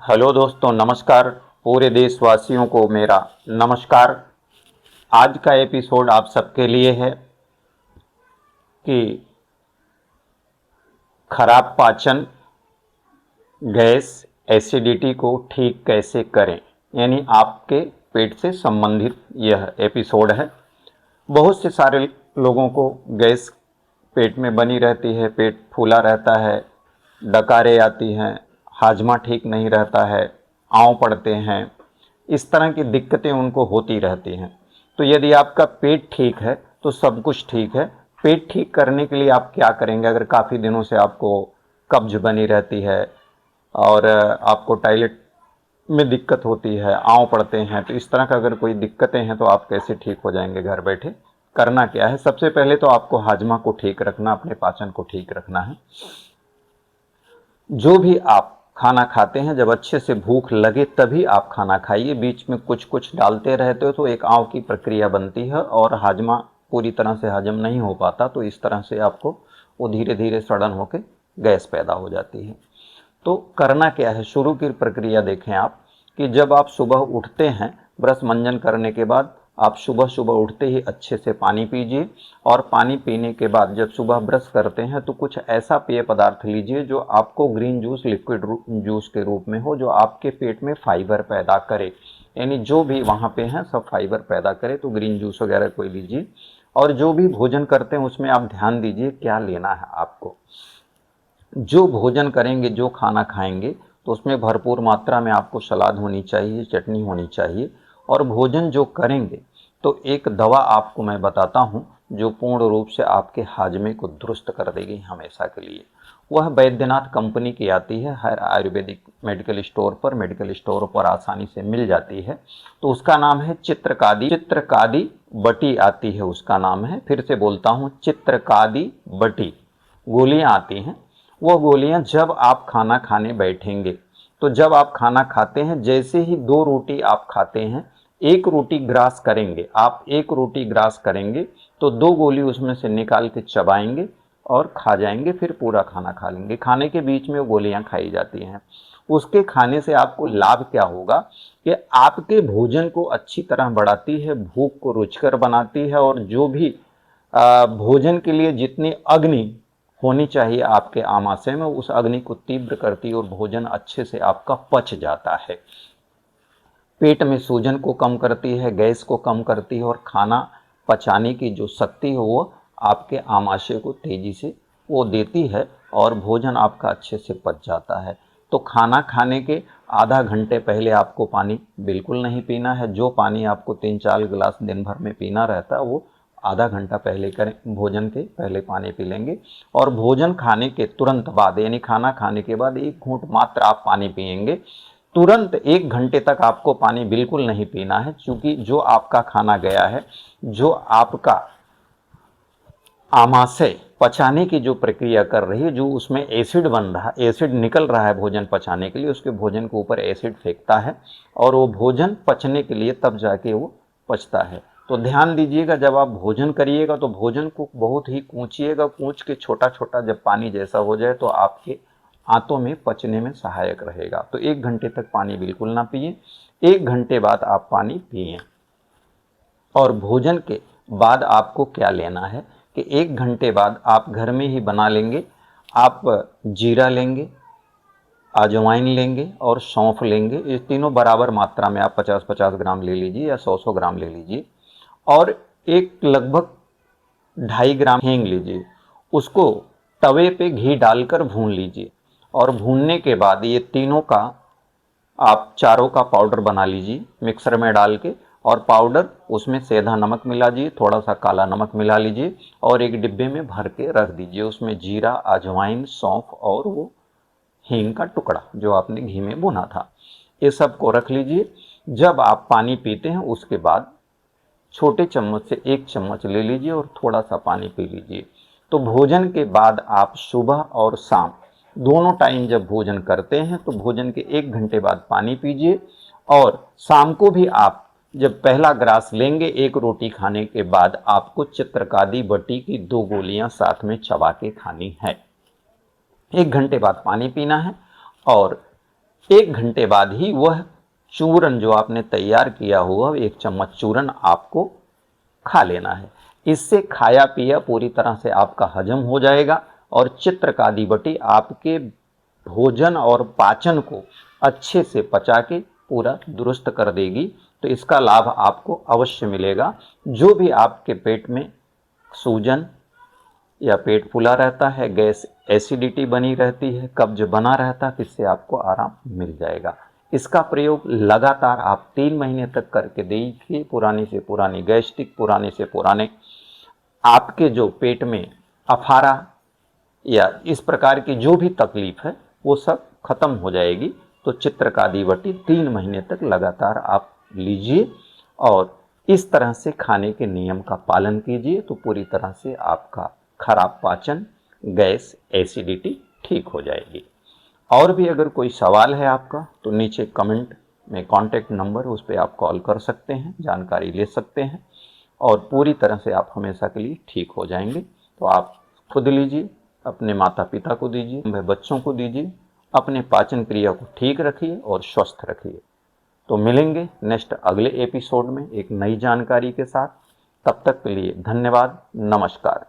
Hello दोस्तों, नमस्कार। पूरे देशवासियों को मेरा नमस्कार। आज का एपिसोड आप सबके लिए है कि खराब पाचन, गैस, एसिडिटी को ठीक कैसे करें। यानी आपके पेट से संबंधित यह एपिसोड है। बहुत से सारे लोगों को गैस पेट में बनी रहती है, पेट फूला रहता है, डकारें आती हैं, हाजमा ठीक नहीं रहता है, आँव पड़ते हैं। इस तरह की दिक्कतें उनको होती रहती हैं। तो यदि आपका पेट ठीक है तो सब कुछ ठीक है। पेट ठीक करने के लिए आप क्या करेंगे? अगर काफ़ी दिनों से आपको कब्ज बनी रहती है और आपको टॉयलेट में दिक्कत होती है, आँव पड़ते हैं, तो इस तरह का अगर कोई दिक्कतें हैं तो आप कैसे ठीक हो जाएंगे घर बैठे? करना क्या है? सबसे पहले तो आपको हाजमा को ठीक रखना, अपने पाचन को ठीक रखना है। जो भी आप खाना खाते हैं, जब अच्छे से भूख लगे तभी आप खाना खाइए। बीच में कुछ कुछ डालते रहते हो तो एक आँव की प्रक्रिया बनती है और हाजमा पूरी तरह से हजम नहीं हो पाता। तो इस तरह से आपको वो धीरे धीरे सड़न होकर गैस पैदा हो जाती है। तो करना क्या है? शुरू की प्रक्रिया देखें आप कि जब आप सुबह उठते हैं, ब्रश मंजन करने के बाद आप सुबह सुबह उठते ही अच्छे से पानी पीजिए। और पानी पीने के बाद जब सुबह ब्रश करते हैं तो कुछ ऐसा पेय पदार्थ लीजिए जो आपको ग्रीन जूस, लिक्विड जूस के रूप में हो, जो आपके पेट में फाइबर पैदा करे। यानी जो भी वहाँ पे हैं सब फाइबर पैदा करे, तो ग्रीन जूस वगैरह कोई लीजिए। और जो भी भोजन करते हैं उसमें आप ध्यान दीजिए क्या लेना है आपको। जो भोजन करेंगे, जो खाना खाएंगे, तो उसमें भरपूर मात्रा में आपको सलाद होनी चाहिए, चटनी होनी चाहिए। और भोजन जो करेंगे तो एक दवा आपको मैं बताता हूँ जो पूर्ण रूप से आपके हाजमे को दुरुस्त कर देगी हमेशा के लिए। वह बैद्यनाथ कंपनी की आती है, हर आयुर्वेदिक मेडिकल स्टोर पर आसानी से मिल जाती है। तो उसका नाम है चित्रकादी। चित्रकादी बटी आती है, उसका नाम है। फिर से बोलता हूँ, चित्रकादी बटी। गोलियां आती हैं। वो गोलियां जब आप खाना खाने बैठेंगे, तो जब आप खाना खाते हैं, जैसे ही 2 रोटी आप खाते हैं, 1 रोटी ग्रास करेंगे, आप 1 रोटी ग्रास करेंगे तो 2 गोली उसमें से निकाल के चबाएंगे और खा जाएंगे, फिर पूरा खाना खा लेंगे। खाने के बीच में वो गोलियां खाई जाती हैं। उसके खाने से आपको लाभ क्या होगा कि आपके भोजन को अच्छी तरह बढ़ाती है, भूख को रुचिकर बनाती है, और जो भी भोजन के लिए जितनी अग्नि होनी चाहिए आपके आमाशय में, उस अग्नि को तीव्र करती है और भोजन अच्छे से आपका पच जाता है। पेट में सूजन को कम करती है, गैस को कम करती है, और खाना पचाने की जो शक्ति है वो आपके आमाशय को तेजी से वो देती है और भोजन आपका अच्छे से पच जाता है। तो खाना खाने के आधा घंटे पहले आपको पानी बिल्कुल नहीं पीना है। जो पानी आपको 3-4 गिलास दिन भर में पीना रहता है वो आधा घंटा पहले करें, भोजन के पहले पानी पी लेंगे। और भोजन खाने के तुरंत बाद, यानी खाना खाने के बाद 1 घूंट मात्र आप पानी पिएंगे। तुरंत 1 घंटे तक आपको पानी बिल्कुल नहीं पीना है, क्योंकि जो आपका खाना गया है, जो आपका आमाशय पचाने की जो प्रक्रिया कर रही है, जो उसमें एसिड बन रहा, एसिड निकल रहा है भोजन पचाने के लिए, उसके भोजन के ऊपर एसिड फेंकता है और वो भोजन पचने के लिए तब जाके वो पचता है। तो ध्यान दीजिएगा, जब आप भोजन करिएगा तो भोजन को बहुत ही कूचिएगा, कूच के छोटा छोटा जब पानी जैसा हो जाए तो आपके आंतों में पचने में सहायक रहेगा। तो 1 घंटे तक पानी बिल्कुल ना पिए, 1 घंटे बाद आप पानी पिए। और भोजन के बाद आपको क्या लेना है कि 1 घंटे बाद आप घर में ही बना लेंगे। आप जीरा लेंगे, अजवाइन लेंगे और सौंफ लेंगे। ये तीनों बराबर मात्रा में आप 50-50 ग्राम ले लीजिए या 100-100 ग्राम ले लीजिए। और एक लगभग 2.5 ग्राम हींग लीजिए, उसको तवे पे घी डालकर भून लीजिए। और भूनने के बाद ये तीनों का आप चारों का पाउडर बना लीजिए मिक्सर में डाल के। और पाउडर उसमें सेंधा नमक मिला दीजिए, थोड़ा सा काला नमक मिला लीजिए और एक डिब्बे में भर के रख दीजिए। उसमें जीरा, अजवाइन, सौंफ और वो हींग का टुकड़ा जो आपने घी में भुना था, ये सब को रख लीजिए। जब आप पानी पीते हैं उसके बाद छोटे चम्मच से 1 चम्मच ले लीजिए और थोड़ा सा पानी पी लीजिए। तो भोजन के बाद आप सुबह और शाम दोनों टाइम जब भोजन करते हैं तो भोजन के 1 घंटे बाद पानी पीजिए। और शाम को भी आप जब पहला ग्रास लेंगे 1 रोटी खाने के बाद, आपको चित्रकादी बटी की 2 गोलियां साथ में चबा के खानी है। 1 घंटे बाद पानी पीना है और 1 घंटे बाद ही वह चूरन जो आपने तैयार किया हुआ 1 चम्मच चूरन आपको खा लेना है। इससे खाया पिया पूरी तरह से आपका हजम हो जाएगा और चित्रकादिवटी आपके भोजन और पाचन को अच्छे से पचा के पूरा दुरुस्त कर देगी। तो इसका लाभ आपको अवश्य मिलेगा। जो भी आपके पेट में सूजन या पेट फूला रहता है, गैस एसिडिटी बनी रहती है, कब्ज बना रहता है, इससे आपको आराम मिल जाएगा। इसका प्रयोग लगातार आप 3 महीने तक करके देखिए। पुरानी से पुरानी गैस्ट्रिक, पुराने से पुराने आपके जो पेट में अफारा या इस प्रकार की जो भी तकलीफ है वो सब खत्म हो जाएगी। तो चित्रकादिवटी 3 महीने तक लगातार आप लीजिए और इस तरह से खाने के नियम का पालन कीजिए तो पूरी तरह से आपका खराब पाचन, गैस, एसिडिटी ठीक हो जाएगी। और भी अगर कोई सवाल है आपका तो नीचे कमेंट में कॉन्टैक्ट नंबर, उस पर आप कॉल कर सकते हैं, जानकारी ले सकते हैं और पूरी तरह से आप हमेशा के लिए ठीक हो जाएंगे। तो आप खुद लीजिए, अपने माता पिता को दीजिए, अपने बच्चों को दीजिए, अपने पाचन क्रिया को ठीक रखिए और स्वस्थ रखिए। तो मिलेंगे नेक्स्ट अगले एपिसोड में एक नई जानकारी के साथ। तब तक के लिए धन्यवाद, नमस्कार।